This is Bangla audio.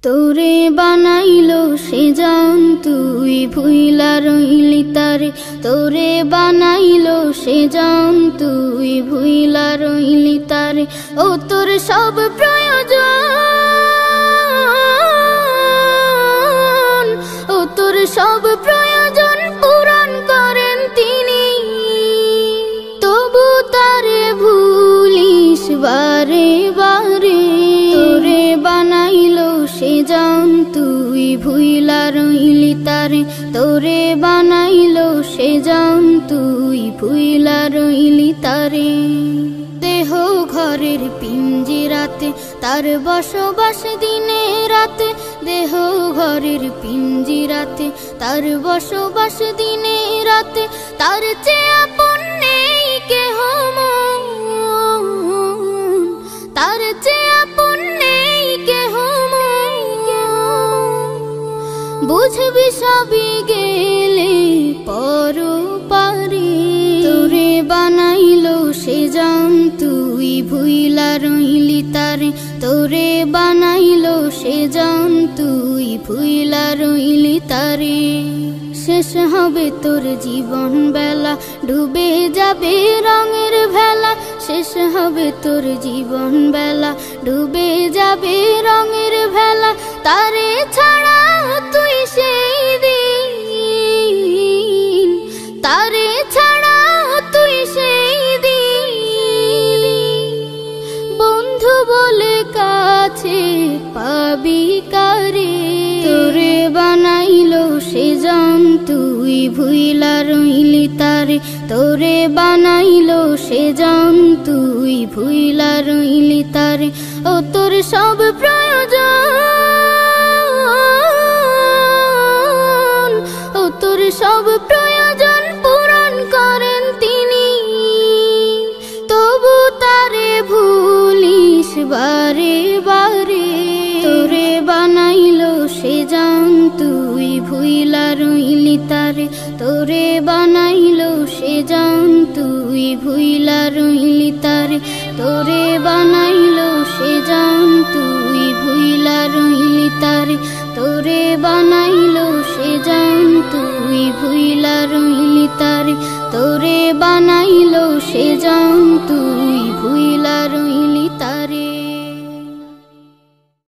তোরে বানাইলো সে জান তুই ভুইলা রইলি তারে, তোরে বানাইলো সে জান তুই ভুইলা রইলি তারে। ও তোর সব প্রয়োজন, ও তোর সব প্রয়োজন পূরণ করেন তিনি, তবু তারে ভুলিস বারে বারে। তোরে বানাইলো সে জান তুই ভুইলা রইলি তারে, তোরে বানাইলো সে জান তুই ভুইলা রইলি তারে। দেহ ঘরের পিঞ্জিরাতে তার বসবাস দিনে রাতে, দেহ ঘরের পিঞ্জিরাতে তার বসবাস দিনে রাতে, তার চেয়ে আপন নেই কেহ মন, তার চেয়ে আপন নেই কেহ মন। বুঝবি সবই গেলে পরপারে। তোরে বানাইলো সে জান তুই ভুইলা রইলি তারে, তোরে বানাইলো সে জান তুই ভুইলা রইলি তারে। শেষ হবে তোর জীবন বেলা, ডুবে যাবে রঙের ভেলা, শেষ হবে তোর জীবন বেলা, ডুবে যাবে রঙের ভেলা। তারে ছাড়া তুই সেই দিন, তারে ছাড়া তুই সেই দিন, বন্ধু বলে কাছে পাবি কারে। তোরে বানাইলো সে জান তুই ভুইলা রইলি তারে, তোরে বানাইলো সে জান তুই ভুইলা রইলি তারে। ও তোর সব প্রয়োজন, ও তোর সব প্রয়োজন পূরণ করেন তিনি, তবু তারে ভুলিস বারে বারে। তোরে বানাইলো সে জান তুই ভুইলা রইলি তারে, তোরে বানাইলো সে জান তুই ভুইলা রইলি তারে, তোরে বানাইলো সে জান তুই ভুইলা রইলি তারে, তোরে বানাইলো